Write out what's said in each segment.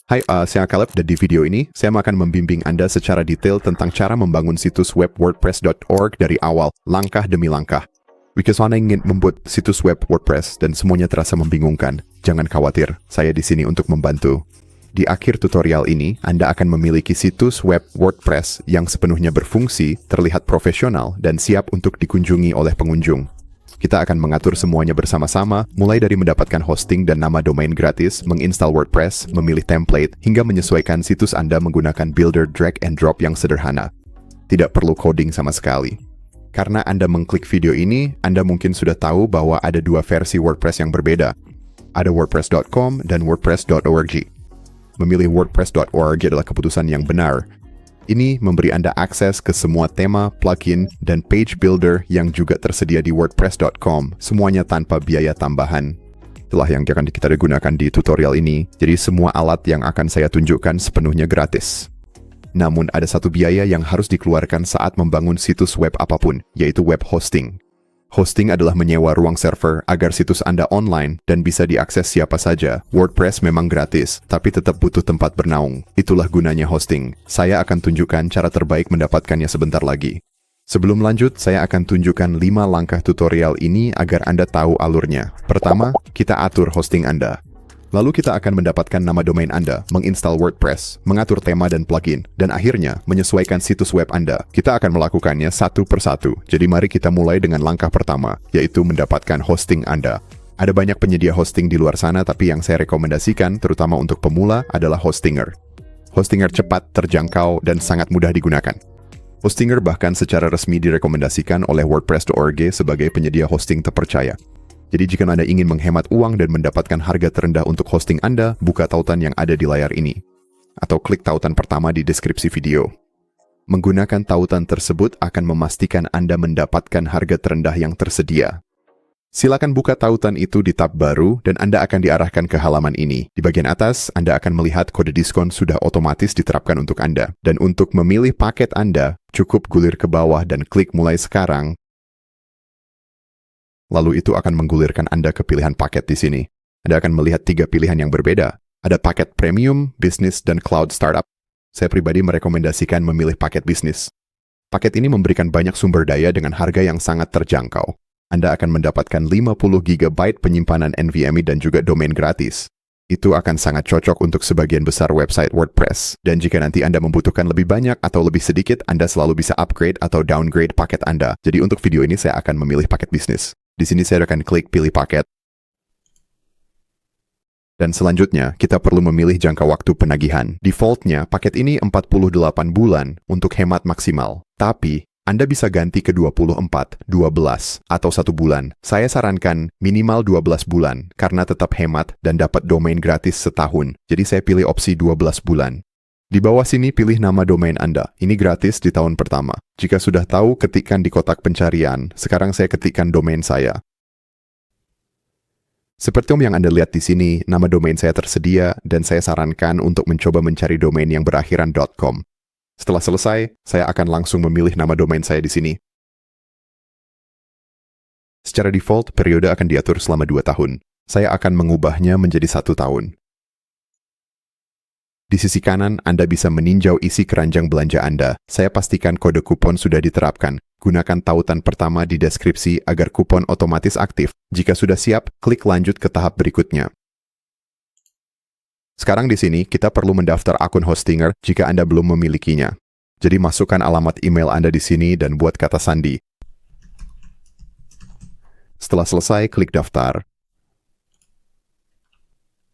Hai, saya Caleb dan di video ini saya akan membimbing Anda secara detail tentang cara membangun situs web WordPress.org dari awal, langkah demi langkah. Jika Anda ingin membuat situs web WordPress dan semuanya terasa membingungkan, jangan khawatir, saya di sini untuk membantu. Di akhir tutorial ini, Anda akan memiliki situs web WordPress yang sepenuhnya berfungsi, terlihat profesional, dan siap untuk dikunjungi oleh pengunjung. Kita akan mengatur semuanya bersama-sama, mulai dari mendapatkan hosting dan nama domain gratis, menginstal WordPress, memilih template, hingga menyesuaikan situs Anda menggunakan builder drag and drop yang sederhana. Tidak perlu coding sama sekali. Karena Anda mengklik video ini, Anda mungkin sudah tahu bahwa ada dua versi WordPress yang berbeda. Ada WordPress.com dan WordPress.org. Memilih WordPress.org adalah keputusan yang benar. Ini memberi Anda akses ke semua tema, plugin, dan page builder yang juga tersedia di WordPress.com, semuanya tanpa biaya tambahan. Itulah yang akan kita gunakan di tutorial ini, jadi semua alat yang akan saya tunjukkan sepenuhnya gratis. Namun ada satu biaya yang harus dikeluarkan saat membangun situs web apapun, yaitu web hosting. Hosting adalah menyewa ruang server agar situs Anda online dan bisa diakses siapa saja. WordPress memang gratis, tapi tetap butuh tempat bernaung. Itulah gunanya hosting. Saya akan tunjukkan cara terbaik mendapatkannya sebentar lagi. Sebelum lanjut, saya akan tunjukkan 5 langkah tutorial ini agar Anda tahu alurnya. Pertama, kita atur hosting Anda. Lalu kita akan mendapatkan nama domain Anda, menginstal WordPress, mengatur tema dan plugin, dan akhirnya menyesuaikan situs web Anda. Kita akan melakukannya satu persatu. Jadi mari kita mulai dengan langkah pertama, yaitu mendapatkan hosting Anda. Ada banyak penyedia hosting di luar sana, tapi yang saya rekomendasikan, terutama untuk pemula, adalah Hostinger. Hostinger cepat, terjangkau, dan sangat mudah digunakan. Hostinger bahkan secara resmi direkomendasikan oleh WordPress.org sebagai penyedia hosting terpercaya. Jadi jika Anda ingin menghemat uang dan mendapatkan harga terendah untuk hosting Anda, buka tautan yang ada di layar ini. Atau klik tautan pertama di deskripsi video. Menggunakan tautan tersebut akan memastikan Anda mendapatkan harga terendah yang tersedia. Silakan buka tautan itu di tab baru dan Anda akan diarahkan ke halaman ini. Di bagian atas, Anda akan melihat kode diskon sudah otomatis diterapkan untuk Anda. Dan untuk memilih paket Anda, cukup gulir ke bawah dan klik mulai sekarang. Lalu itu akan menggulirkan Anda ke pilihan paket di sini. Anda akan melihat 3 pilihan yang berbeda. Ada paket premium, bisnis, dan cloud startup. Saya pribadi merekomendasikan memilih paket bisnis. Paket ini memberikan banyak sumber daya dengan harga yang sangat terjangkau. Anda akan mendapatkan 50 GB penyimpanan NVMe dan juga domain gratis. Itu akan sangat cocok untuk sebagian besar website WordPress. Dan jika nanti Anda membutuhkan lebih banyak atau lebih sedikit, Anda selalu bisa upgrade atau downgrade paket Anda. Jadi untuk video ini saya akan memilih paket bisnis. Di sini saya akan klik pilih paket. Dan selanjutnya, kita perlu memilih jangka waktu penagihan. Defaultnya, paket ini 48 bulan untuk hemat maksimal. Tapi, Anda bisa ganti ke 24, 12, atau 1 bulan. Saya sarankan minimal 12 bulan, karena tetap hemat dan dapat domain gratis setahun. Jadi saya pilih opsi 12 bulan. Di bawah sini pilih nama domain Anda. Ini gratis di tahun pertama. Jika sudah tahu, ketikkan di kotak pencarian. Sekarang saya ketikkan domain saya. Seperti yang Anda lihat di sini, nama domain saya tersedia dan saya sarankan untuk mencoba mencari domain yang berakhiran .com. Setelah selesai, saya akan langsung memilih nama domain saya di sini. Secara default, periode akan diatur selama 2 tahun. Saya akan mengubahnya menjadi 1 tahun. Di sisi kanan, Anda bisa meninjau isi keranjang belanja Anda. Saya pastikan kode kupon sudah diterapkan. Gunakan tautan pertama di deskripsi agar kupon otomatis aktif. Jika sudah siap, klik lanjut ke tahap berikutnya. Sekarang di sini, kita perlu mendaftar akun Hostinger jika Anda belum memilikinya. Jadi masukkan alamat email Anda di sini dan buat kata sandi. Setelah selesai, klik daftar.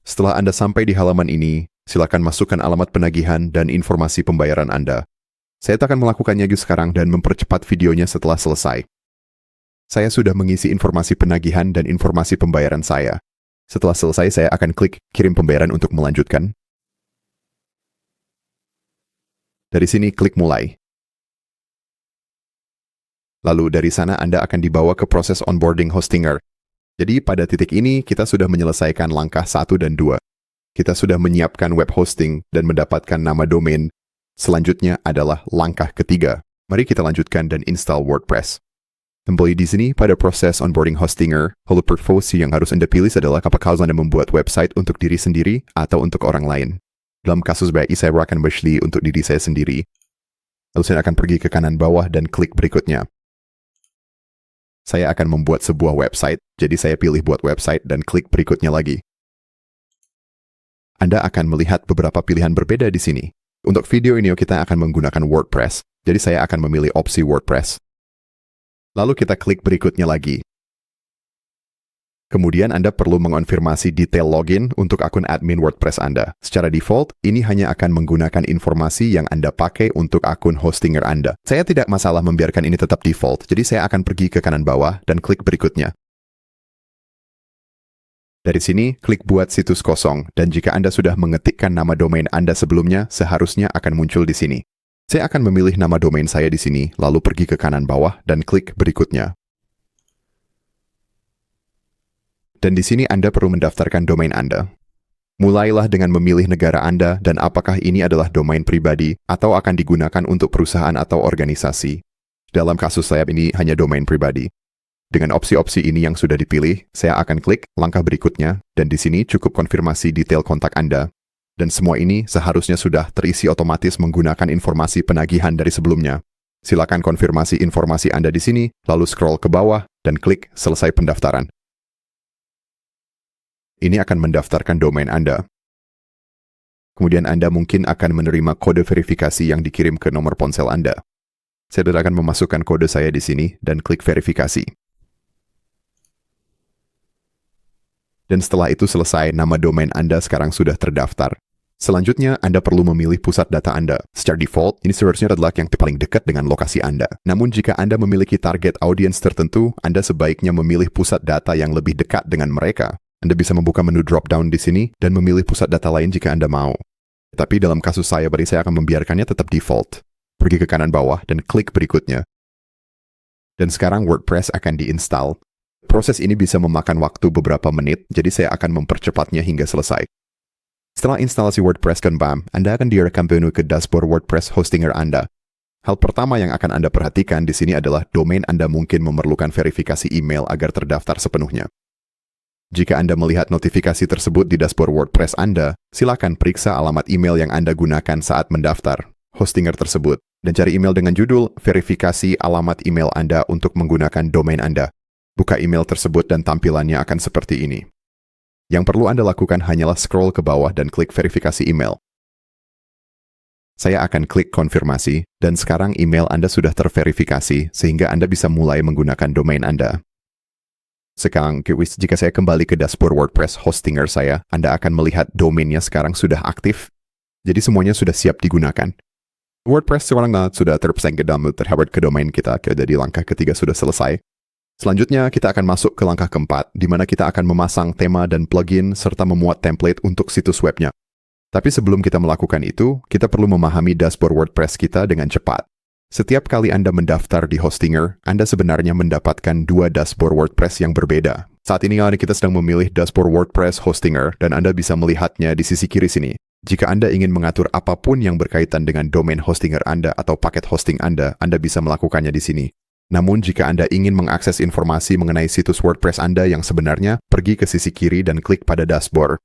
Setelah Anda sampai di halaman ini, silakan masukkan alamat penagihan dan informasi pembayaran Anda. Saya akan melakukannya sekarang dan mempercepat videonya setelah selesai. Saya sudah mengisi informasi penagihan dan informasi pembayaran saya. Setelah selesai, saya akan klik kirim pembayaran untuk melanjutkan. Dari sini, klik mulai. Lalu dari sana Anda akan dibawa ke proses onboarding Hostinger. Jadi pada titik ini, kita sudah menyelesaikan langkah 1 dan 2. Kita sudah menyiapkan web hosting dan mendapatkan nama domain. Selanjutnya adalah langkah ketiga. Mari kita lanjutkan dan install WordPress. Kembali di sini, pada proses onboarding Hostinger, hal portfolio yang harus Anda pilih adalah apakah Anda membuat website untuk diri sendiri atau untuk orang lain. Dalam kasus BI, saya akan beli untuk diri saya sendiri. Lalu saya akan pergi ke kanan bawah dan klik berikutnya. Saya akan membuat sebuah website, jadi saya pilih buat website dan klik berikutnya lagi. Anda akan melihat beberapa pilihan berbeda di sini. Untuk video ini kita akan menggunakan WordPress, jadi saya akan memilih opsi WordPress. Lalu kita klik berikutnya lagi. Kemudian Anda perlu mengonfirmasi detail login untuk akun admin WordPress Anda. Secara default, ini hanya akan menggunakan informasi yang Anda pakai untuk akun hostinger Anda. Saya tidak masalah membiarkan ini tetap default, jadi saya akan pergi ke kanan bawah dan klik berikutnya. Dari sini, klik buat situs kosong, dan jika Anda sudah mengetikkan nama domain Anda sebelumnya, seharusnya akan muncul di sini. Saya akan memilih nama domain saya di sini, lalu pergi ke kanan bawah dan klik berikutnya. Dan di sini Anda perlu mendaftarkan domain Anda. Mulailah dengan memilih negara Anda dan apakah ini adalah domain pribadi atau akan digunakan untuk perusahaan atau organisasi. Dalam kasus saya ini hanya domain pribadi. Dengan opsi-opsi ini yang sudah dipilih, saya akan klik langkah berikutnya dan di sini cukup konfirmasi detail kontak Anda. Dan semua ini seharusnya sudah terisi otomatis menggunakan informasi penagihan dari sebelumnya. Silakan konfirmasi informasi Anda di sini, lalu scroll ke bawah dan klik selesai pendaftaran. Ini akan mendaftarkan domain Anda. Kemudian Anda mungkin akan menerima kode verifikasi yang dikirim ke nomor ponsel Anda. Saya akan memasukkan kode saya di sini dan klik verifikasi. Dan setelah itu selesai, nama domain Anda sekarang sudah terdaftar. Selanjutnya, Anda perlu memilih pusat data Anda. Secara default, ini seharusnya adalah yang paling dekat dengan lokasi Anda. Namun jika Anda memiliki target audience tertentu, Anda sebaiknya memilih pusat data yang lebih dekat dengan mereka. Anda bisa membuka menu drop-down di sini dan memilih pusat data lain jika Anda mau. Tapi dalam kasus saya akan membiarkannya tetap default. Pergi ke kanan bawah dan klik berikutnya. Dan sekarang WordPress akan diinstal. Proses ini bisa memakan waktu beberapa menit, jadi saya akan mempercepatnya hingga selesai. Setelah instalasi WordPress kembali, Anda akan direkam menu ke dashboard WordPress hostinger Anda. Hal pertama yang akan Anda perhatikan di sini adalah domain Anda mungkin memerlukan verifikasi email agar terdaftar sepenuhnya. Jika Anda melihat notifikasi tersebut di dashboard WordPress Anda, silakan periksa alamat email yang Anda gunakan saat mendaftar hostinger tersebut, dan cari email dengan judul verifikasi alamat email Anda untuk menggunakan domain Anda. Buka email tersebut dan tampilannya akan seperti ini. Yang perlu Anda lakukan hanyalah scroll ke bawah dan klik verifikasi email. Saya akan klik konfirmasi, dan sekarang email Anda sudah terverifikasi sehingga Anda bisa mulai menggunakan domain Anda. Sekarang, jika saya kembali ke dashboard WordPress hostinger saya, Anda akan melihat domainnya sekarang sudah aktif. Jadi semuanya sudah siap digunakan. WordPress sekarang sudah terpasang terhadap ke domain kita, jadi langkah ketiga sudah selesai. Selanjutnya, kita akan masuk ke langkah keempat, di mana kita akan memasang tema dan plugin serta memuat template untuk situs webnya. Tapi sebelum kita melakukan itu, kita perlu memahami dashboard WordPress kita dengan cepat. Setiap kali Anda mendaftar di hostinger, Anda sebenarnya mendapatkan dua dashboard WordPress yang berbeda. Saat ini kita sedang memilih dashboard WordPress hostinger, dan Anda bisa melihatnya di sisi kiri sini. Jika Anda ingin mengatur apapun yang berkaitan dengan domain hostinger Anda atau paket hosting Anda bisa melakukannya di sini. Namun jika Anda ingin mengakses informasi mengenai situs WordPress Anda yang sebenarnya, pergi ke sisi kiri dan klik pada dashboard.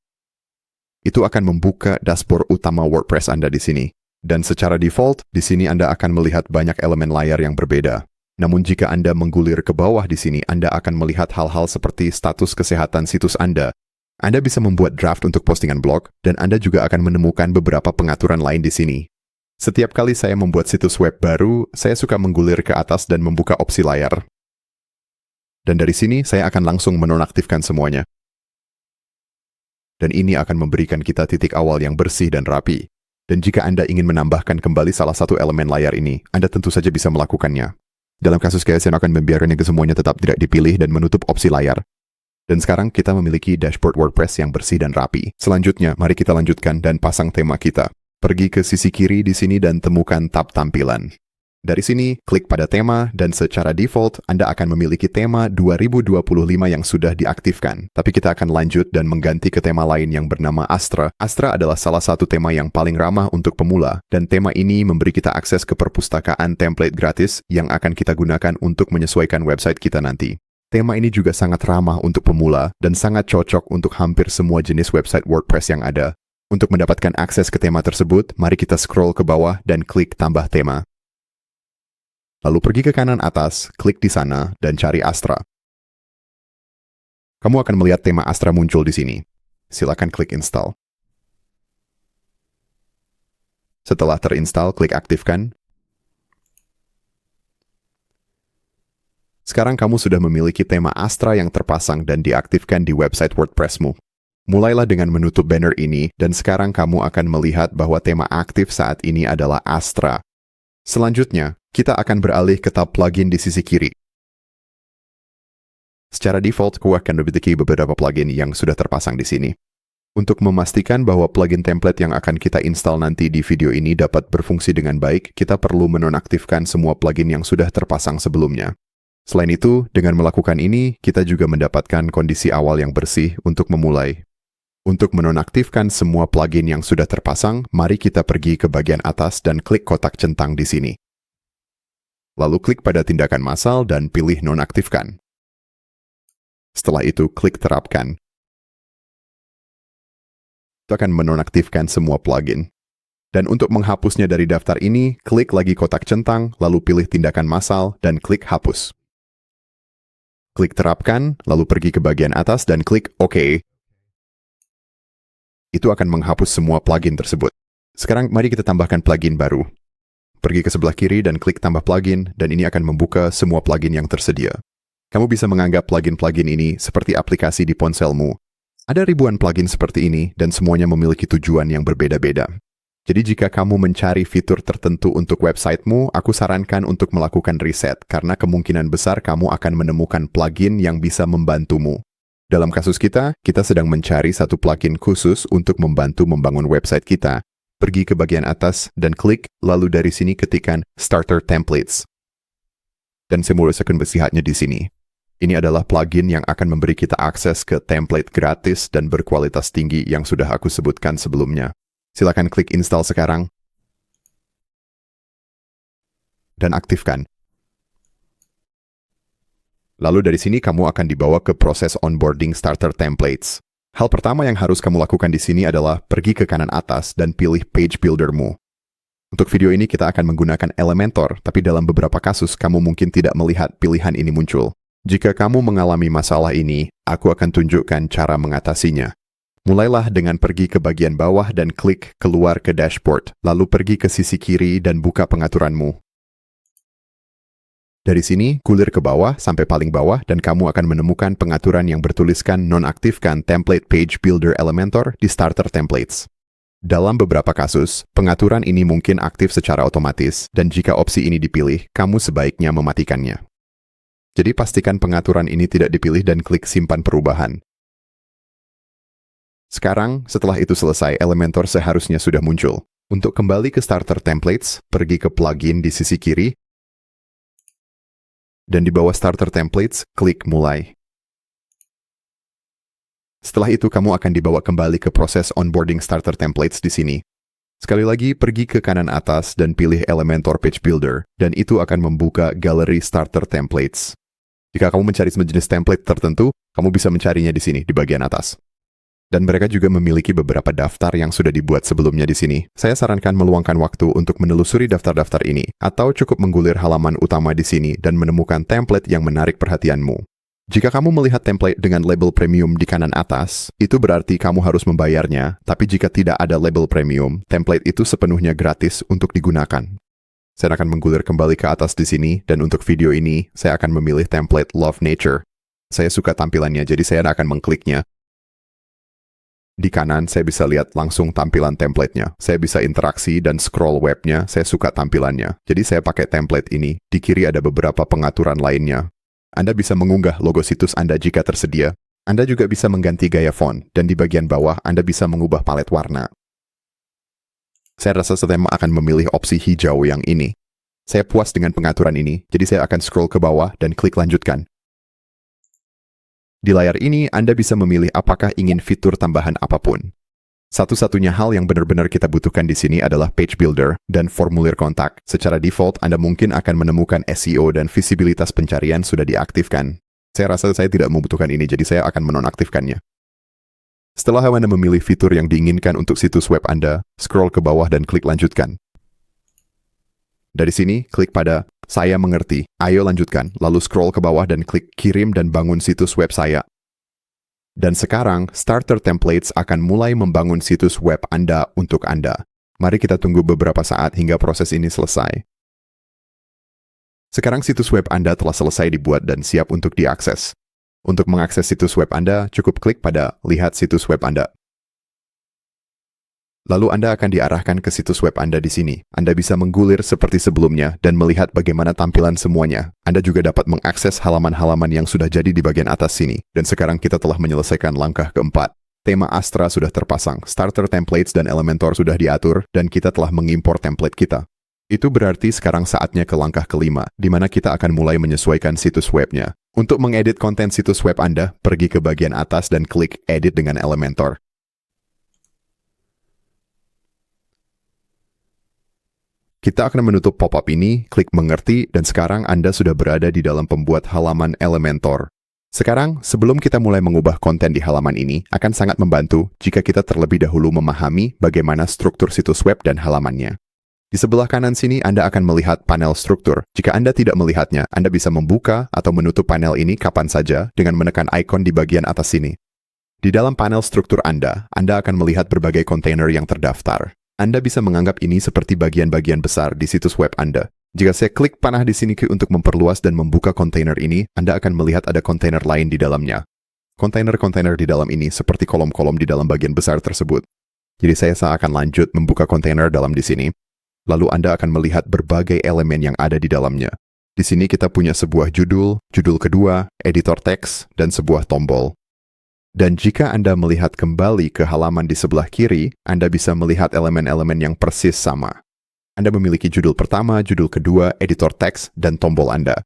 Itu akan membuka dashboard utama WordPress Anda di sini. Dan secara default, di sini Anda akan melihat banyak elemen layar yang berbeda. Namun jika Anda menggulir ke bawah di sini, Anda akan melihat hal-hal seperti status kesehatan situs Anda. Anda bisa membuat draft untuk postingan blog, dan Anda juga akan menemukan beberapa pengaturan lain di sini. Setiap kali saya membuat situs web baru, saya suka menggulir ke atas dan membuka opsi layar. Dan dari sini, saya akan langsung menonaktifkan semuanya. Dan ini akan memberikan kita titik awal yang bersih dan rapi. Dan jika Anda ingin menambahkan kembali salah satu elemen layar ini, Anda tentu saja bisa melakukannya. Dalam kasus saya akan membiarkannya ke semuanya tetap tidak dipilih dan menutup opsi layar. Dan sekarang kita memiliki dashboard WordPress yang bersih dan rapi. Selanjutnya, mari kita lanjutkan dan pasang tema kita. Pergi ke sisi kiri di sini dan temukan tab tampilan. Dari sini, klik pada tema dan secara default, Anda akan memiliki tema 2025 yang sudah diaktifkan. Tapi kita akan lanjut dan mengganti ke tema lain yang bernama Astra. Astra adalah salah satu tema yang paling ramah untuk pemula, dan tema ini memberi kita akses ke perpustakaan template gratis yang akan kita gunakan untuk menyesuaikan website kita nanti. Tema ini juga sangat ramah untuk pemula dan sangat cocok untuk hampir semua jenis website WordPress yang ada. Untuk mendapatkan akses ke tema tersebut, mari kita scroll ke bawah dan klik tambah tema. Lalu pergi ke kanan atas, klik di sana, dan cari Astra. Kamu akan melihat tema Astra muncul di sini. Silakan klik install. Setelah terinstall, klik aktifkan. Sekarang kamu sudah memiliki tema Astra yang terpasang dan diaktifkan di website WordPress-mu. Mulailah dengan menutup banner ini, dan sekarang kamu akan melihat bahwa tema aktif saat ini adalah Astra. Selanjutnya, kita akan beralih ke tab plugin di sisi kiri. Secara default, aku akan memiliki beberapa plugin yang sudah terpasang di sini. Untuk memastikan bahwa plugin template yang akan kita install nanti di video ini dapat berfungsi dengan baik, kita perlu menonaktifkan semua plugin yang sudah terpasang sebelumnya. Selain itu, dengan melakukan ini, kita juga mendapatkan kondisi awal yang bersih untuk memulai. Untuk menonaktifkan semua plugin yang sudah terpasang, mari kita pergi ke bagian atas dan klik kotak centang di sini. Lalu klik pada tindakan massal dan pilih nonaktifkan. Setelah itu, klik terapkan. Itu akan menonaktifkan semua plugin. Dan untuk menghapusnya dari daftar ini, klik lagi kotak centang, lalu pilih tindakan massal dan klik hapus. Klik terapkan, lalu pergi ke bagian atas dan klik OK. Itu akan menghapus semua plugin tersebut. Sekarang mari kita tambahkan plugin baru. Pergi ke sebelah kiri dan klik tambah plugin, dan ini akan membuka semua plugin yang tersedia. Kamu bisa menganggap plugin-plugin ini seperti aplikasi di ponselmu. Ada ribuan plugin seperti ini, dan semuanya memiliki tujuan yang berbeda-beda. Jadi jika kamu mencari fitur tertentu untuk websitemu, aku sarankan untuk melakukan riset, karena kemungkinan besar kamu akan menemukan plugin yang bisa membantumu. Dalam kasus kita sedang mencari satu plugin khusus untuk membantu membangun website kita. Pergi ke bagian atas dan klik, lalu dari sini ketikkan Starter Templates. Dan saya akan melihatnya di sini. Ini adalah plugin yang akan memberi kita akses ke template gratis dan berkualitas tinggi yang sudah aku sebutkan sebelumnya. Silakan klik install sekarang. Dan aktifkan. Lalu dari sini kamu akan dibawa ke proses onboarding starter templates. Hal pertama yang harus kamu lakukan di sini adalah pergi ke kanan atas dan pilih page buildermu. Untuk video ini kita akan menggunakan Elementor, tapi dalam beberapa kasus kamu mungkin tidak melihat pilihan ini muncul. Jika kamu mengalami masalah ini, aku akan tunjukkan cara mengatasinya. Mulailah dengan pergi ke bagian bawah dan klik keluar ke dashboard, lalu pergi ke sisi kiri dan buka pengaturanmu. Dari sini, gulir ke bawah sampai paling bawah dan kamu akan menemukan pengaturan yang bertuliskan nonaktifkan template page builder Elementor di starter templates. Dalam beberapa kasus, pengaturan ini mungkin aktif secara otomatis dan jika opsi ini dipilih, kamu sebaiknya mematikannya. Jadi pastikan pengaturan ini tidak dipilih dan klik simpan perubahan. Sekarang, setelah itu selesai, Elementor seharusnya sudah muncul. Untuk kembali ke starter templates, pergi ke plugin di sisi kiri, dan di bawah Starter Templates, klik Mulai. Setelah itu, kamu akan dibawa kembali ke proses onboarding Starter Templates di sini. Sekali lagi, pergi ke kanan atas dan pilih Elementor Page Builder, dan itu akan membuka galeri Starter Templates. Jika kamu mencari sejenis template tertentu, kamu bisa mencarinya di sini, di bagian atas. Dan mereka juga memiliki beberapa daftar yang sudah dibuat sebelumnya di sini. Saya sarankan meluangkan waktu untuk menelusuri daftar-daftar ini, atau cukup menggulir halaman utama di sini dan menemukan template yang menarik perhatianmu. Jika kamu melihat template dengan label premium di kanan atas, itu berarti kamu harus membayarnya, tapi jika tidak ada label premium, template itu sepenuhnya gratis untuk digunakan. Saya akan menggulir kembali ke atas di sini, dan untuk video ini, saya akan memilih template Love Nature. Saya suka tampilannya, jadi saya akan mengkliknya. Di kanan, saya bisa lihat langsung tampilan template-nya. Saya bisa interaksi dan scroll webnya, saya suka tampilannya. Jadi saya pakai template ini. Di kiri ada beberapa pengaturan lainnya. Anda bisa mengunggah logo situs Anda jika tersedia. Anda juga bisa mengganti gaya font, dan di bagian bawah Anda bisa mengubah palet warna. Saya rasa saya akan memilih opsi hijau yang ini. Saya puas dengan pengaturan ini, jadi saya akan scroll ke bawah dan klik lanjutkan. Di layar ini, Anda bisa memilih apakah ingin fitur tambahan apapun. Satu-satunya hal yang benar-benar kita butuhkan di sini adalah page builder dan formulir kontak. Secara default, Anda mungkin akan menemukan SEO dan visibilitas pencarian sudah diaktifkan. Saya rasa saya tidak membutuhkan ini, jadi saya akan menonaktifkannya. Setelah Anda memilih fitur yang diinginkan untuk situs web Anda, scroll ke bawah dan klik lanjutkan. Dari sini, klik pada "Saya mengerti, ayo lanjutkan", lalu scroll ke bawah dan klik "Kirim dan bangun situs web saya". Dan sekarang, Starter Templates akan mulai membangun situs web Anda untuk Anda. Mari kita tunggu beberapa saat hingga proses ini selesai. Sekarang situs web Anda telah selesai dibuat dan siap untuk diakses. Untuk mengakses situs web Anda, cukup klik pada "Lihat situs web Anda". Lalu Anda akan diarahkan ke situs web Anda di sini. Anda bisa menggulir seperti sebelumnya dan melihat bagaimana tampilan semuanya. Anda juga dapat mengakses halaman-halaman yang sudah jadi di bagian atas sini. Dan sekarang kita telah menyelesaikan langkah keempat. Tema Astra sudah terpasang, Starter Templates dan Elementor sudah diatur, dan kita telah mengimpor template kita. Itu berarti sekarang saatnya ke langkah kelima, di mana kita akan mulai menyesuaikan situs webnya. Untuk mengedit konten situs web Anda, pergi ke bagian atas dan klik Edit dengan Elementor. Kita akan menutup pop-up ini, klik mengerti, dan sekarang Anda sudah berada di dalam pembuat halaman Elementor. Sekarang, sebelum kita mulai mengubah konten di halaman ini, akan sangat membantu jika kita terlebih dahulu memahami bagaimana struktur situs web dan halamannya. Di sebelah kanan sini Anda akan melihat panel struktur. Jika Anda tidak melihatnya, Anda bisa membuka atau menutup panel ini kapan saja dengan menekan ikon di bagian atas sini. Di dalam panel struktur Anda akan melihat berbagai kontainer yang terdaftar. Anda bisa menganggap ini seperti bagian-bagian besar di situs web Anda. Jika saya klik panah di sini untuk memperluas dan membuka kontainer ini, Anda akan melihat ada kontainer lain di dalamnya. Kontainer-kontainer di dalam ini seperti kolom-kolom di dalam bagian besar tersebut. Jadi saya akan lanjut membuka kontainer dalam di sini. Lalu Anda akan melihat berbagai elemen yang ada di dalamnya. Di sini kita punya sebuah judul, judul kedua, editor teks, dan sebuah tombol. Dan jika Anda melihat kembali ke halaman di sebelah kiri, Anda bisa melihat elemen-elemen yang persis sama. Anda memiliki judul pertama, judul kedua, editor teks, dan tombol Anda.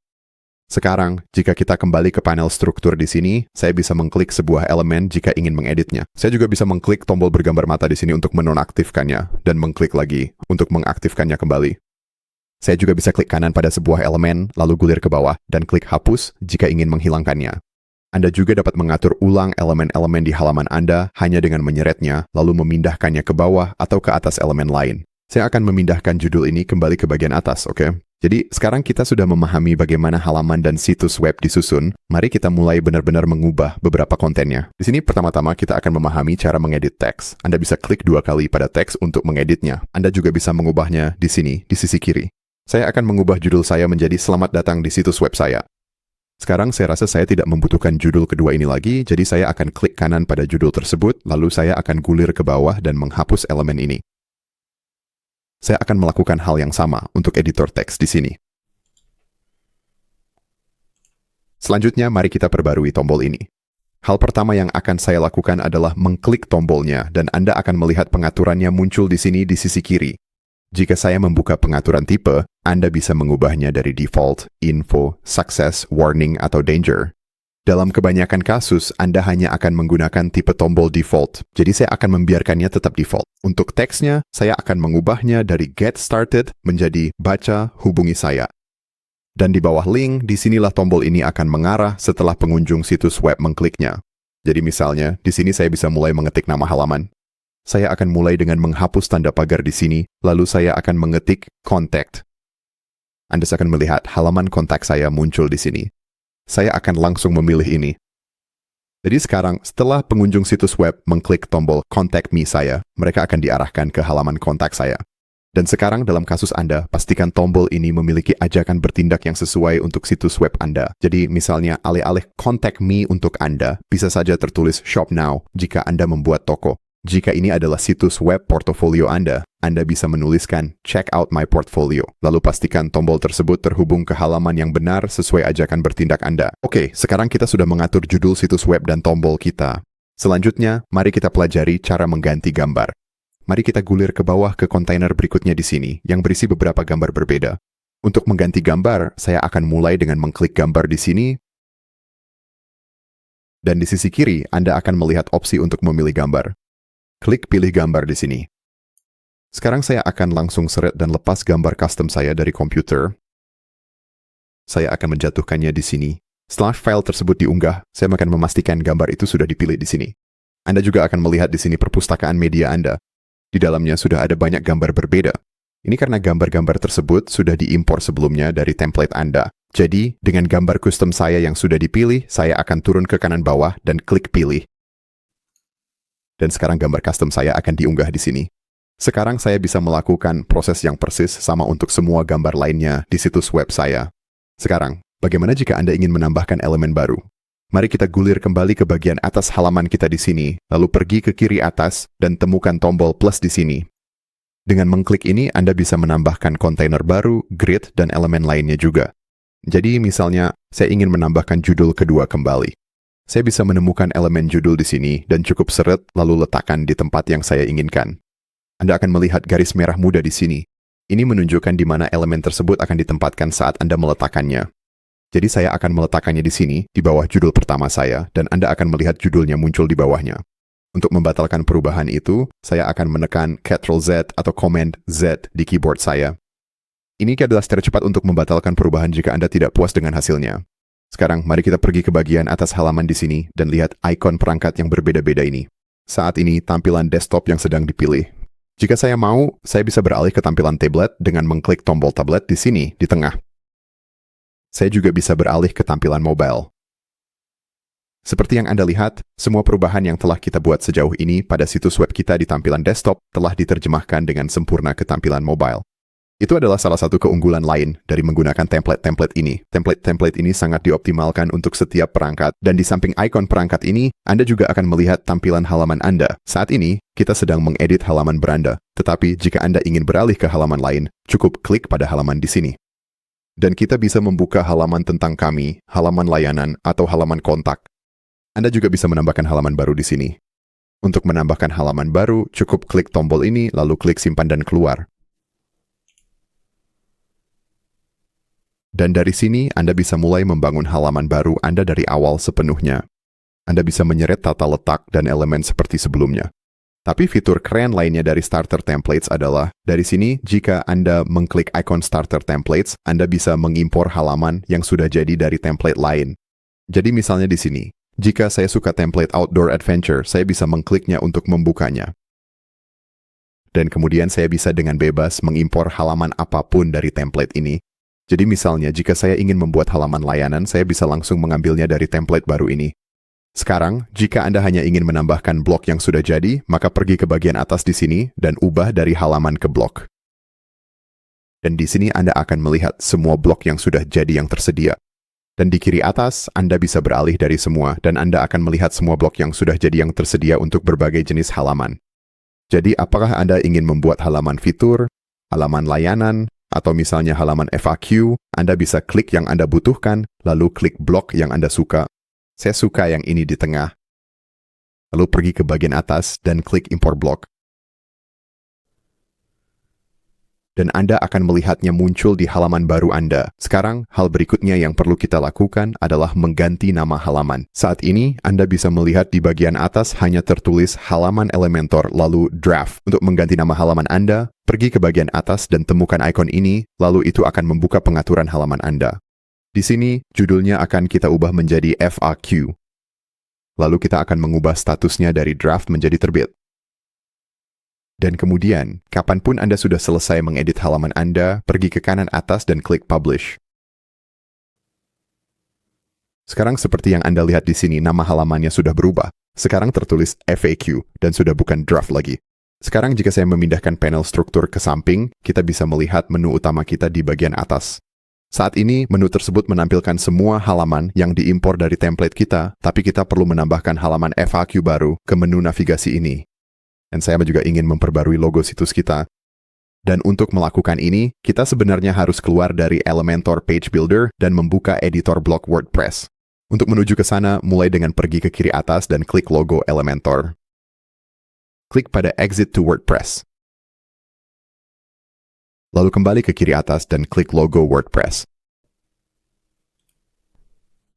Sekarang, jika kita kembali ke panel struktur di sini, saya bisa mengklik sebuah elemen jika ingin mengeditnya. Saya juga bisa mengklik tombol bergambar mata di sini untuk menonaktifkannya, dan mengklik lagi untuk mengaktifkannya kembali. Saya juga bisa klik kanan pada sebuah elemen, lalu gulir ke bawah, dan klik hapus jika ingin menghilangkannya. Anda juga dapat mengatur ulang elemen-elemen di halaman Anda hanya dengan menyeretnya, lalu memindahkannya ke bawah atau ke atas elemen lain. Saya akan memindahkan judul ini kembali ke bagian atas, oke? Jadi, sekarang kita sudah memahami bagaimana halaman dan situs web disusun. Mari kita mulai benar-benar mengubah beberapa kontennya. Di sini, pertama-tama kita akan memahami cara mengedit teks. Anda bisa klik 2 kali pada teks untuk mengeditnya. Anda juga bisa mengubahnya di sini, di sisi kiri. Saya akan mengubah judul saya menjadi "Selamat datang di situs web saya". Sekarang saya rasa saya tidak membutuhkan judul kedua ini lagi, jadi saya akan klik kanan pada judul tersebut, lalu saya akan gulir ke bawah dan menghapus elemen ini. Saya akan melakukan hal yang sama untuk editor teks di sini. Selanjutnya, mari kita perbarui tombol ini. Hal pertama yang akan saya lakukan adalah mengklik tombolnya, dan Anda akan melihat pengaturannya muncul di sini di sisi kiri. Jika saya membuka pengaturan tipe, Anda bisa mengubahnya dari default, info, success, warning, atau danger. Dalam kebanyakan kasus, Anda hanya akan menggunakan tipe tombol default, jadi saya akan membiarkannya tetap default. Untuk teksnya, saya akan mengubahnya dari get started menjadi baca, hubungi saya. Dan di bawah link, disinilah tombol ini akan mengarah setelah pengunjung situs web mengkliknya. Jadi misalnya, di sini saya bisa mulai mengetik nama halaman. Saya akan mulai dengan menghapus tanda pagar di sini, lalu saya akan mengetik contact. Anda akan melihat halaman kontak saya muncul di sini. Saya akan langsung memilih ini. Jadi sekarang, setelah pengunjung situs web mengklik tombol contact me saya, mereka akan diarahkan ke halaman kontak saya. Dan sekarang dalam kasus Anda, pastikan tombol ini memiliki ajakan bertindak yang sesuai untuk situs web Anda. Jadi misalnya alih-alih contact me untuk Anda, bisa saja tertulis shop now jika Anda membuat toko. Jika ini adalah situs web portofolio Anda bisa menuliskan check out my portfolio. Lalu pastikan tombol tersebut terhubung ke halaman yang benar sesuai ajakan bertindak Anda. Oke, sekarang kita sudah mengatur judul situs web dan tombol kita. Selanjutnya, mari kita pelajari cara mengganti gambar. Mari kita gulir ke bawah ke kontainer berikutnya di sini, yang berisi beberapa gambar berbeda. Untuk mengganti gambar, saya akan mulai dengan mengklik gambar di sini. Dan di sisi kiri, Anda akan melihat opsi untuk memilih gambar. Klik pilih gambar di sini. Sekarang saya akan langsung seret dan lepas gambar custom saya dari komputer. Saya akan menjatuhkannya di sini. Setelah file tersebut diunggah, saya akan memastikan gambar itu sudah dipilih di sini. Anda juga akan melihat di sini perpustakaan media Anda. Di dalamnya sudah ada banyak gambar berbeda. Ini karena gambar-gambar tersebut sudah diimpor sebelumnya dari template Anda. Jadi, dengan gambar custom saya yang sudah dipilih, saya akan turun ke kanan bawah dan klik pilih. Dan sekarang gambar custom saya akan diunggah di sini. Sekarang saya bisa melakukan proses yang persis sama untuk semua gambar lainnya di situs web saya. Sekarang, bagaimana jika Anda ingin menambahkan elemen baru? Mari kita gulir kembali ke bagian atas halaman kita di sini, lalu pergi ke kiri atas dan temukan tombol plus di sini. Dengan mengklik ini, Anda bisa menambahkan kontainer baru, grid, dan elemen lainnya juga. Jadi misalnya, saya ingin menambahkan judul kedua kembali. Saya bisa menemukan elemen judul di sini dan cukup seret lalu letakkan di tempat yang saya inginkan. Anda akan melihat garis merah muda di sini. Ini menunjukkan di mana elemen tersebut akan ditempatkan saat Anda meletakkannya. Jadi saya akan meletakkannya di sini, di bawah judul pertama saya, dan Anda akan melihat judulnya muncul di bawahnya. Untuk membatalkan perubahan itu, saya akan menekan Ctrl+Z atau Command Z di keyboard saya. Ini adalah cara cepat untuk membatalkan perubahan jika Anda tidak puas dengan hasilnya. Sekarang, mari kita pergi ke bagian atas halaman di sini dan lihat ikon perangkat yang berbeda-beda ini. Saat ini, tampilan desktop yang sedang dipilih. Jika saya mau, saya bisa beralih ke tampilan tablet dengan mengklik tombol tablet di sini, di tengah. Saya juga bisa beralih ke tampilan mobile. Seperti yang Anda lihat, semua perubahan yang telah kita buat sejauh ini pada situs web kita di tampilan desktop telah diterjemahkan dengan sempurna ke tampilan mobile. Itu adalah salah satu keunggulan lain dari menggunakan template-template ini. Template-template ini sangat dioptimalkan untuk setiap perangkat, dan di samping ikon perangkat ini, Anda juga akan melihat tampilan halaman Anda. Saat ini, kita sedang mengedit halaman beranda, tetapi jika Anda ingin beralih ke halaman lain, cukup klik pada halaman di sini. Dan kita bisa membuka halaman tentang kami, halaman layanan, atau halaman kontak. Anda juga bisa menambahkan halaman baru di sini. Untuk menambahkan halaman baru, cukup klik tombol ini, lalu klik simpan dan keluar. Dan dari sini, Anda bisa mulai membangun halaman baru Anda dari awal sepenuhnya. Anda bisa menyeret tata letak dan elemen seperti sebelumnya. Tapi fitur keren lainnya dari Starter Templates adalah, dari sini, jika Anda mengklik ikon Starter Templates, Anda bisa mengimpor halaman yang sudah jadi dari template lain. Jadi misalnya di sini, jika saya suka template Outdoor Adventure, saya bisa mengkliknya untuk membukanya. Dan kemudian saya bisa dengan bebas mengimpor halaman apapun dari template ini. Jadi misalnya, jika saya ingin membuat halaman layanan, saya bisa langsung mengambilnya dari template baru ini. Sekarang, jika Anda hanya ingin menambahkan blok yang sudah jadi, maka pergi ke bagian atas di sini dan ubah dari halaman ke blok. Dan di sini Anda akan melihat semua blok yang sudah jadi yang tersedia. Dan di kiri atas, Anda bisa beralih dari semua, dan Anda akan melihat semua blok yang sudah jadi yang tersedia untuk berbagai jenis halaman. Jadi, apakah Anda ingin membuat halaman fitur, halaman layanan, atau misalnya halaman FAQ, Anda bisa klik yang Anda butuhkan, lalu klik blok yang Anda suka. Saya suka yang ini di tengah. Lalu pergi ke bagian atas dan klik import blok. Dan Anda akan melihatnya muncul di halaman baru Anda. Sekarang, hal berikutnya yang perlu kita lakukan adalah mengganti nama halaman. Saat ini, Anda bisa melihat di bagian atas hanya tertulis halaman Elementor lalu draft. Untuk mengganti nama halaman Anda, pergi ke bagian atas dan temukan ikon ini, lalu itu akan membuka pengaturan halaman Anda. Di sini, judulnya akan kita ubah menjadi FAQ. Lalu kita akan mengubah statusnya dari draft menjadi terbit. Dan kemudian, kapanpun Anda sudah selesai mengedit halaman Anda, pergi ke kanan atas dan klik Publish. Sekarang seperti yang Anda lihat di sini, nama halamannya sudah berubah. Sekarang tertulis FAQ dan sudah bukan draft lagi. Sekarang jika saya memindahkan panel struktur ke samping, kita bisa melihat menu utama kita di bagian atas. Saat ini, menu tersebut menampilkan semua halaman yang diimpor dari template kita, tapi kita perlu menambahkan halaman FAQ baru ke menu navigasi ini. Dan saya juga ingin memperbarui logo situs kita. Dan untuk melakukan ini, kita sebenarnya harus keluar dari Elementor Page Builder dan membuka editor blog WordPress. Untuk menuju ke sana, mulai dengan pergi ke kiri atas dan klik logo Elementor. Klik pada Exit to WordPress. Lalu kembali ke kiri atas dan klik logo WordPress.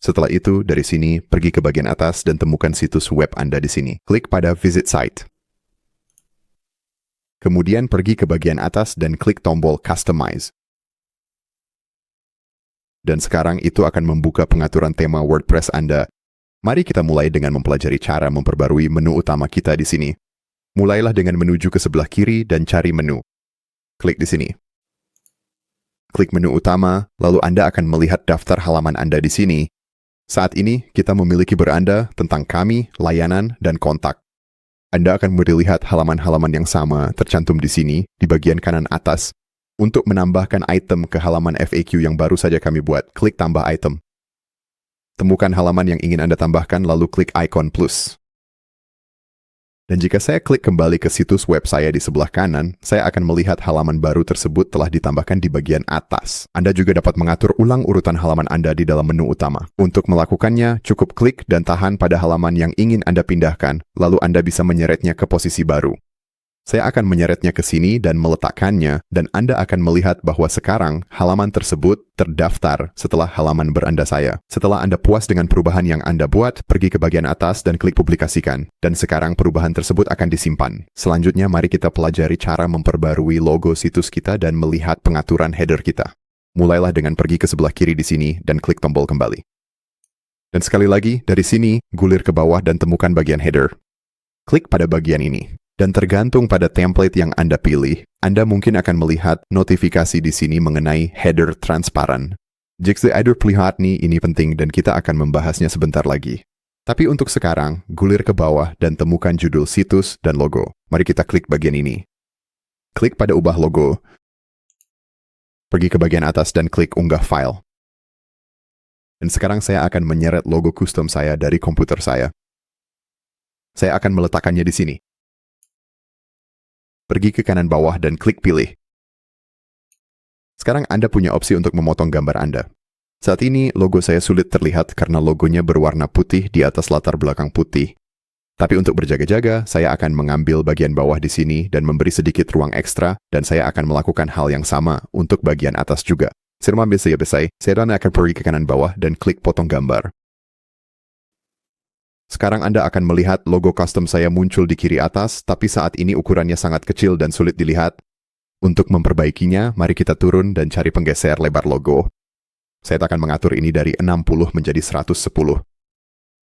Setelah itu, dari sini, pergi ke bagian atas dan temukan situs web Anda di sini. Klik pada Visit Site. Kemudian pergi ke bagian atas dan klik tombol Customize. Dan sekarang itu akan membuka pengaturan tema WordPress Anda. Mari kita mulai dengan mempelajari cara memperbarui menu utama kita di sini. Mulailah dengan menuju ke sebelah kiri dan cari menu. Klik di sini. Klik menu utama, lalu Anda akan melihat daftar halaman Anda di sini. Saat ini, kita memiliki beranda tentang kami, layanan, dan kontak. Anda akan melihat halaman-halaman yang sama tercantum di sini, di bagian kanan atas. Untuk menambahkan item ke halaman FAQ yang baru saja kami buat, klik tambah item. Temukan halaman yang ingin Anda tambahkan, lalu klik ikon plus. Dan jika saya klik kembali ke situs web saya di sebelah kanan, saya akan melihat halaman baru tersebut telah ditambahkan di bagian atas. Anda juga dapat mengatur ulang urutan halaman Anda di dalam menu utama. Untuk melakukannya, cukup klik dan tahan pada halaman yang ingin Anda pindahkan, lalu Anda bisa menyeretnya ke posisi baru. Saya akan menyeretnya ke sini dan meletakkannya, dan Anda akan melihat bahwa sekarang halaman tersebut terdaftar setelah halaman beranda saya. Setelah Anda puas dengan perubahan yang Anda buat, pergi ke bagian atas dan klik publikasikan. Dan sekarang perubahan tersebut akan disimpan. Selanjutnya, mari kita pelajari cara memperbarui logo situs kita dan melihat pengaturan header kita. Mulailah dengan pergi ke sebelah kiri di sini dan klik tombol kembali. Dan sekali lagi, dari sini, gulir ke bawah dan temukan bagian header. Klik pada bagian ini. Dan tergantung pada template yang Anda pilih, Anda mungkin akan melihat notifikasi di sini mengenai header transparan. Jika Anda lihat nih, ini penting dan kita akan membahasnya sebentar lagi. Tapi untuk sekarang, gulir ke bawah dan temukan judul situs dan logo. Mari kita klik bagian ini. Klik pada ubah logo. Pergi ke bagian atas dan klik unggah file. Dan sekarang saya akan menyeret logo custom saya dari komputer saya. Saya akan meletakkannya di sini. Pergi ke kanan bawah dan klik pilih. Sekarang Anda punya opsi untuk memotong gambar Anda. Saat ini, logo saya sulit terlihat karena logonya berwarna putih di atas latar belakang putih. Tapi untuk berjaga-jaga, saya akan mengambil bagian bawah di sini dan memberi sedikit ruang ekstra, dan saya akan melakukan hal yang sama untuk bagian atas juga. Saya akan pergi ke kanan bawah dan klik potong gambar. Sekarang Anda akan melihat logo custom saya muncul di kiri atas, tapi saat ini ukurannya sangat kecil dan sulit dilihat. Untuk memperbaikinya, mari kita turun dan cari penggeser lebar logo. Saya akan mengatur ini dari 60 menjadi 110.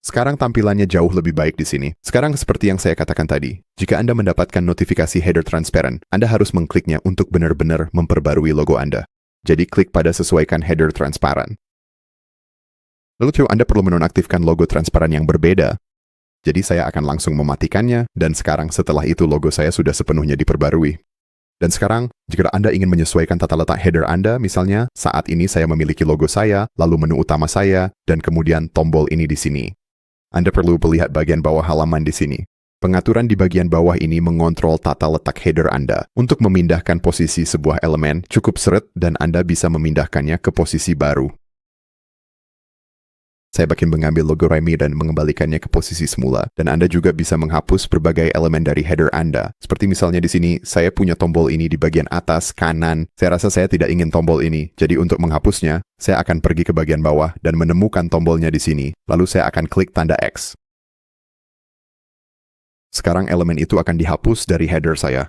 Sekarang tampilannya jauh lebih baik di sini. Sekarang seperti yang saya katakan tadi, jika Anda mendapatkan notifikasi header transparent, Anda harus mengkliknya untuk benar-benar memperbarui logo Anda. Jadi klik pada sesuaikan header transparan. Lalu Anda perlu menonaktifkan logo transparan yang berbeda. Jadi saya akan langsung mematikannya, dan sekarang setelah itu logo saya sudah sepenuhnya diperbarui. Dan sekarang, jika Anda ingin menyesuaikan tata letak header Anda, misalnya, saat ini saya memiliki logo saya, lalu menu utama saya, dan kemudian tombol ini di sini. Anda perlu melihat bagian bawah halaman di sini. Pengaturan di bagian bawah ini mengontrol tata letak header Anda. Untuk memindahkan posisi sebuah elemen, cukup seret dan Anda bisa memindahkannya ke posisi baru. Saya akan mengambil logo Remy dan mengembalikannya ke posisi semula, dan Anda juga bisa menghapus berbagai elemen dari header Anda. Seperti misalnya di sini, saya punya tombol ini di bagian atas, kanan. Saya rasa saya tidak ingin tombol ini, jadi untuk menghapusnya, saya akan pergi ke bagian bawah dan menemukan tombolnya di sini, lalu saya akan klik tanda X. Sekarang elemen itu akan dihapus dari header saya.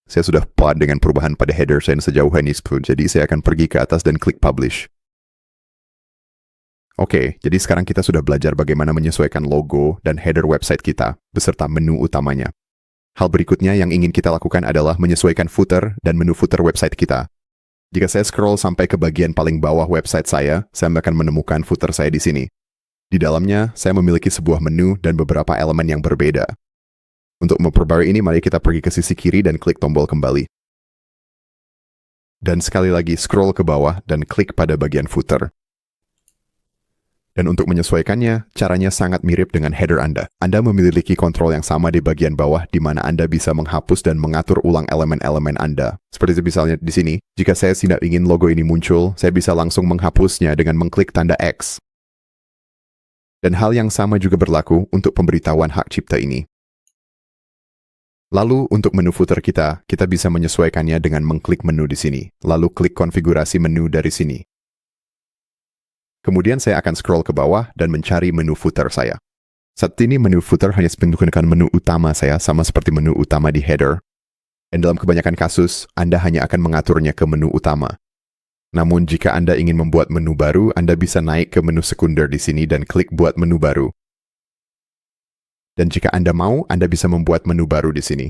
Saya sudah puas dengan perubahan pada header saya sejauh ini, jadi saya akan pergi ke atas dan klik Publish. Oke, jadi sekarang kita sudah belajar bagaimana menyesuaikan logo dan header website kita, beserta menu utamanya. Hal berikutnya yang ingin kita lakukan adalah menyesuaikan footer dan menu footer website kita. Jika saya scroll sampai ke bagian paling bawah website saya akan menemukan footer saya di sini. Di dalamnya, saya memiliki sebuah menu dan beberapa elemen yang berbeda. Untuk memperbarui ini, mari kita pergi ke sisi kiri dan klik tombol kembali. Dan sekali lagi, scroll ke bawah dan klik pada bagian footer. Dan untuk menyesuaikannya, caranya sangat mirip dengan header Anda. Anda memiliki kontrol yang sama di bagian bawah di mana Anda bisa menghapus dan mengatur ulang elemen-elemen Anda. Seperti misalnya di sini, jika saya tidak ingin logo ini muncul, saya bisa langsung menghapusnya dengan mengklik tanda X. Dan hal yang sama juga berlaku untuk pemberitahuan hak cipta ini. Lalu, untuk menu footer kita bisa menyesuaikannya dengan mengklik menu di sini, lalu klik konfigurasi menu dari sini. Kemudian saya akan scroll ke bawah dan mencari menu footer saya. Saat ini menu footer hanya menggunakan menu utama saya sama seperti menu utama di header. Dan dalam kebanyakan kasus, Anda hanya akan mengaturnya ke menu utama. Namun jika Anda ingin membuat menu baru, Anda bisa naik ke menu sekunder di sini dan klik buat menu baru. Dan jika Anda mau, Anda bisa membuat menu baru di sini.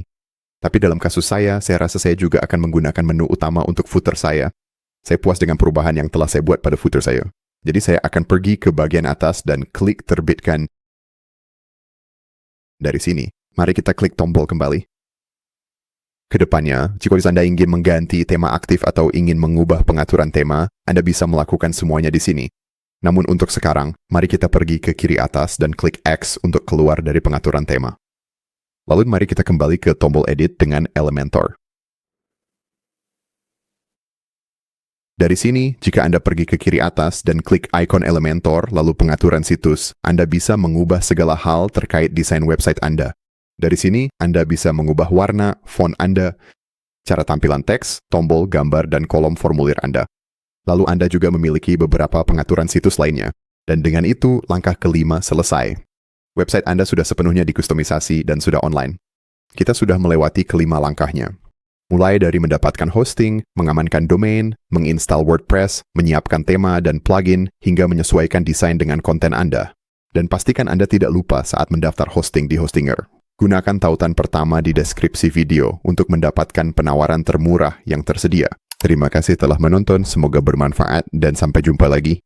Tapi dalam kasus saya rasa saya juga akan menggunakan menu utama untuk footer saya. Saya puas dengan perubahan yang telah saya buat pada footer saya. Jadi saya akan pergi ke bagian atas dan klik terbitkan. Dari sini, mari kita klik tombol kembali. Kedepannya, jika Anda ingin mengganti tema aktif atau ingin mengubah pengaturan tema, Anda bisa melakukan semuanya di sini. Namun untuk sekarang, mari kita pergi ke kiri atas dan klik X untuk keluar dari pengaturan tema. Lalu mari kita kembali ke tombol edit dengan Elementor. Dari sini, jika Anda pergi ke kiri atas dan klik ikon Elementor lalu pengaturan situs, Anda bisa mengubah segala hal terkait desain website Anda. Dari sini, Anda bisa mengubah warna, font Anda, cara tampilan teks, tombol, gambar, dan kolom formulir Anda. Lalu Anda juga memiliki beberapa pengaturan situs lainnya. Dan dengan itu, langkah kelima selesai. Website Anda sudah sepenuhnya dikustomisasi dan sudah online. Kita sudah melewati kelima langkahnya. Mulai dari mendapatkan hosting, mengamankan domain, menginstal WordPress, menyiapkan tema dan plugin, hingga menyesuaikan desain dengan konten Anda. Dan pastikan Anda tidak lupa saat mendaftar hosting di Hostinger. Gunakan tautan pertama di deskripsi video untuk mendapatkan penawaran termurah yang tersedia. Terima kasih telah menonton, semoga bermanfaat dan sampai jumpa lagi.